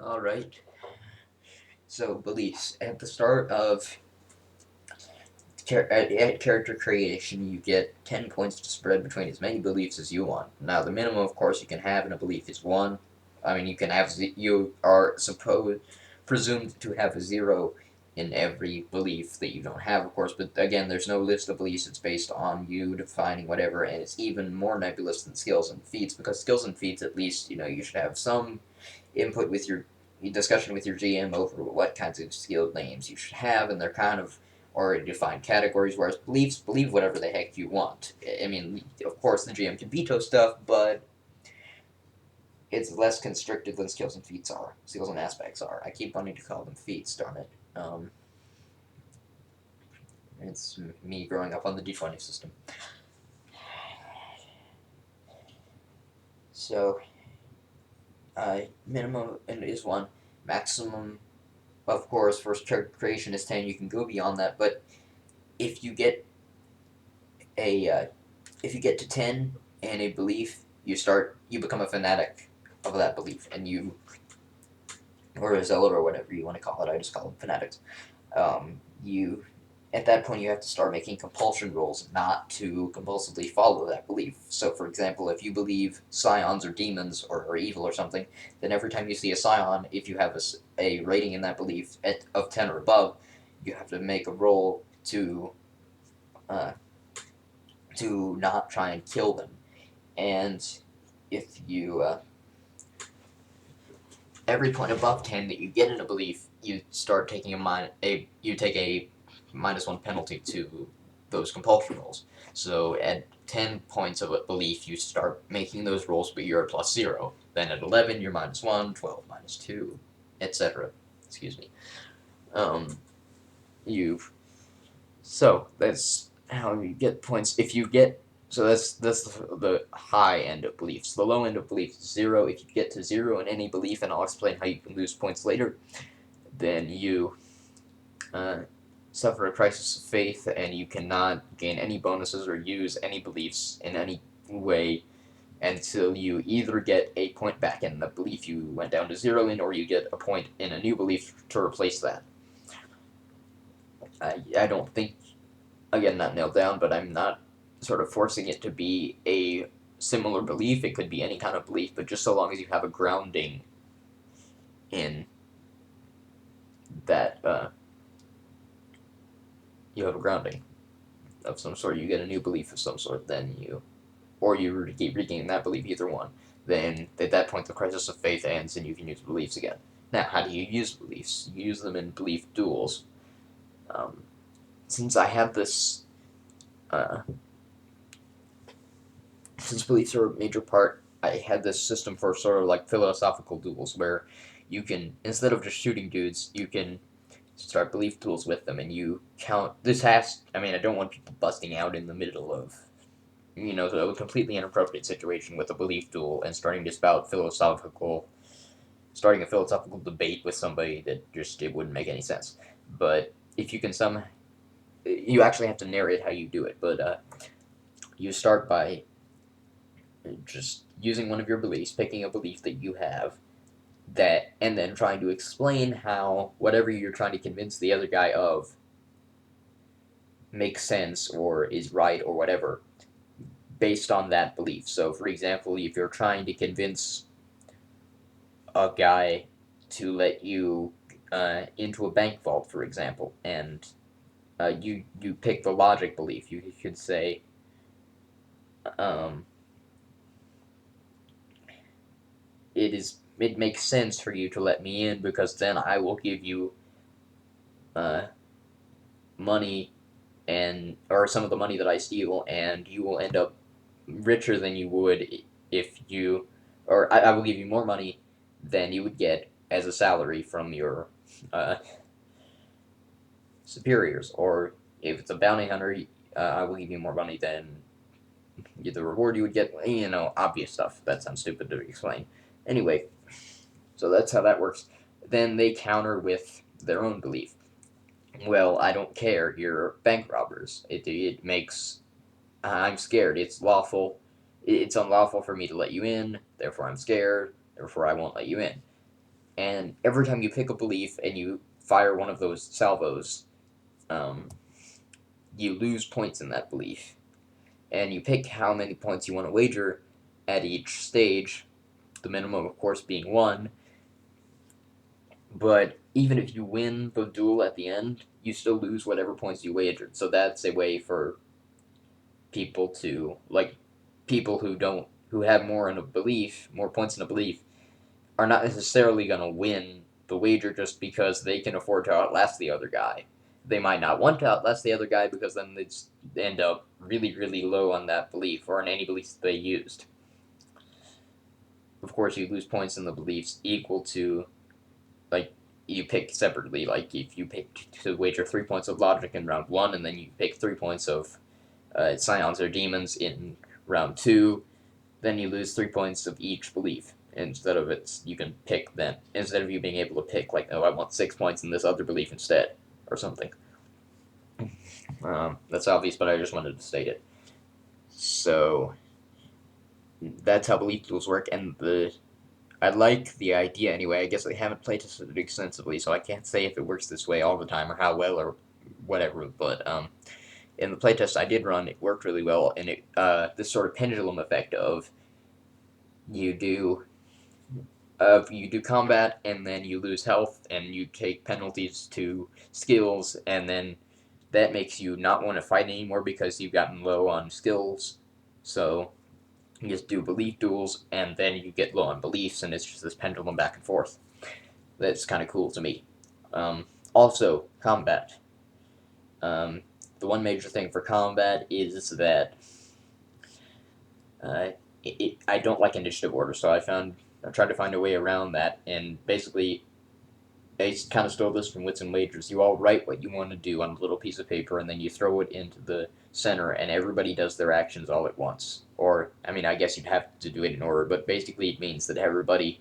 Alright, so beliefs. At the start of at character creation, you get 10 points to spread between as many beliefs as you want. Now, the minimum, of course, you can have in a belief is 1. I mean, you can have, you are presumed to have a 0 in every belief that you don't have, of course, but again, there's no list of beliefs, it's based on you defining whatever, and it's even more nebulous than skills and feats, because skills and feats, at least, you should have some input with your discussion with your GM over what kinds of skill names you should have, and they're kind of already defined categories, whereas beliefs, believe whatever the heck you want. I mean, of course, the GM can veto stuff, but it's less constricted than skills and feats are. Skills and aspects are. I keep wanting to call them feats, darn it. It's me growing up on the D20 system. So, minimum is 1. Maximum, of course, for character creation is 10. You can go beyond that, but if you get if you get to 10 in a belief, you become a fanatic of that belief, and or a zealot, or whatever you want to call it. I just call them fanatics. You At that point, you have to start making compulsion rules not to compulsively follow that belief. So, for example, if you believe scions are demons or evil or something, then every time you see a scion, if you have a rating in that belief of 10 or above, you have to make a roll uh, to not try and kill them. And if you every point above 10 that you get in a belief, you start taking you take a -1 penalty to those compulsion rolls. So at 10 points of a belief, you start making those rolls, but you're at +0. Then at 11, you're -1, 12 -2, etc. Excuse me. Um, you've So that's how you get points. If you get that's the high end of beliefs. The low end of beliefs is 0. If you get to 0 in any belief, and I'll explain how you can lose points later, then you uh, suffer a crisis of faith, and you cannot gain any bonuses or use any beliefs in any way until you either get a point back in the belief you went down to 0 in, or you get a point in a new belief to replace that. I don't think, again, not nailed down, but I'm not sort of forcing it to be a similar belief. It could be any kind of belief, but just so long as you have a grounding in that, you have a grounding of some sort, you get a new belief of some sort, then or you keep regaining that belief, either one, then at that point the crisis of faith ends and you can use beliefs again. Now, how do you use beliefs? You use them in belief duels. Um, since I have this, uh, since beliefs are a major part, I had this system for sort of like philosophical duels where you can, instead of just shooting dudes, you can start belief duels with them, and you count. I mean, I don't want people busting out in the middle of, a completely inappropriate situation with a belief duel and starting a philosophical debate with somebody that just, it wouldn't make any sense. But if you can you actually have to narrate how you do it, but you start by just using one of your beliefs, picking a belief that you have, and then trying to explain how whatever you're trying to convince the other guy of makes sense or is right or whatever based on that belief. So, for example, if you're trying to convince a guy to let you into a bank vault, for example, and you pick the logic belief, you could say, um, it makes sense for you to let me in because then I will give you uh, money or some of the money that I steal, and you will end up richer than you would if you, or I will give you more money than you would get as a salary from your uh, superiors. Or if it's a bounty hunter, I will give you more money than the reward you would get. Obvious stuff. That sounds stupid to explain. Anyway, so that's how that works. Then they counter with their own belief. Well, I don't care. You're bank robbers. It makes I'm scared. It's lawful. It's unlawful for me to let you in. Therefore, I'm scared. Therefore, I won't let you in. and every time you pick a belief and you fire one of those salvos, um, you lose points in that belief. And you pick how many points you want to wager at each stage, the minimum, of course, being 1. But even if you win the duel at the end, you still lose whatever points you wagered. So that's a way for people to, like, people who have more in a belief, more points in a belief, are not necessarily going to win the wager just because they can afford to outlast the other guy. They might not want to outlast the other guy because then they'd end up really, really low on that belief or on any beliefs they used. Of course, you lose points in the beliefs equal to, like, you pick separately. Like, if you pick to wager 3 points of logic in round 1, and then you pick 3 points of scions or demons in round 2, then you lose 3 points of each belief. Instead of you can pick then. Instead of you being able to pick, like, oh, I want 6 points in this other belief instead, or something. That's obvious, but I just wanted to state it. So, that's how belief duels work, and I like the idea anyway. I guess I haven't playtested it extensively, so I can't say if it works this way all the time or how well or whatever. But in the playtest I did run, it worked really well, and this sort of pendulum effect of you do combat and then you lose health and you take penalties to skills, and then that makes you not want to fight anymore because you've gotten low on skills. So you just do belief duels, and then you get low on beliefs, and it's just this pendulum back and forth. That's kind of cool to me. Also, combat. The one major thing for combat is that uh, I don't like initiative order, so I tried to find a way around that, and basically I kind of stole this from Wits and Wagers. You all write what you want to do on a little piece of paper, and then you throw it into the center, and everybody does their actions all at once. Or, I mean, I guess you'd have to do it in order, but basically it means that everybody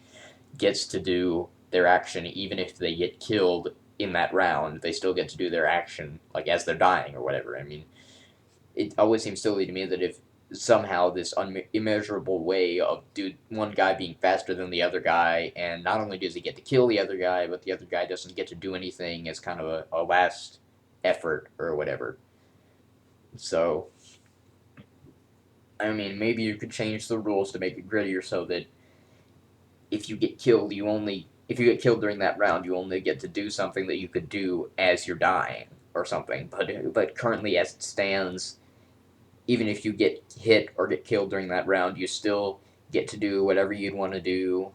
gets to do their action even if they get killed in that round. They still get to do their action, like, as they're dying or whatever. I mean, it always seems silly to me that if somehow this immeasurable way of one guy being faster than the other guy, and not only does he get to kill the other guy, but the other guy doesn't get to do anything as kind of a last effort or whatever. So, I mean, maybe you could change the rules to make it grittier so that if you get killed, if you get killed during that round, you only get to do something that you could do as you're dying or something. But currently, as it stands, even if you get hit or get killed during that round, you still get to do whatever you'd want to do.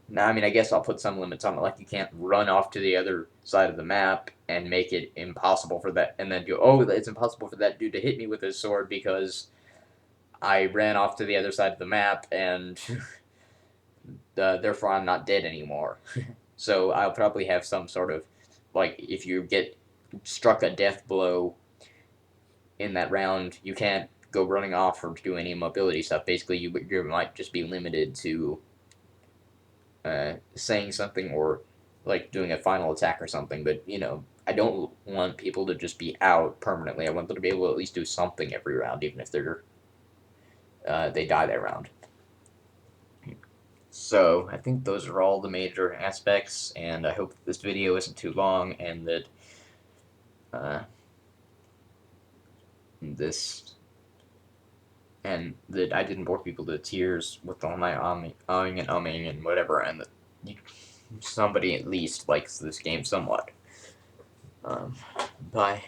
Now, I mean, I guess I'll put some limits on it, like you can't run off to the other side of the map and make it impossible for that, and then it's impossible for that dude to hit me with his sword because I ran off to the other side of the map, and therefore I'm not dead anymore. So I'll probably have some sort of, like, if you get struck a death blow in that round, you can't go running off or do any mobility stuff. Basically, you might just be limited to saying something or, like, doing a final attack or something. But, I don't want people to just be out permanently. I want them to be able to at least do something every round, even if they die that round. So, I think those are all the major aspects, and I hope this video isn't too long, and that I didn't bore people to tears with all my ahhing and umming and whatever, and that somebody at least likes this game somewhat. Bye.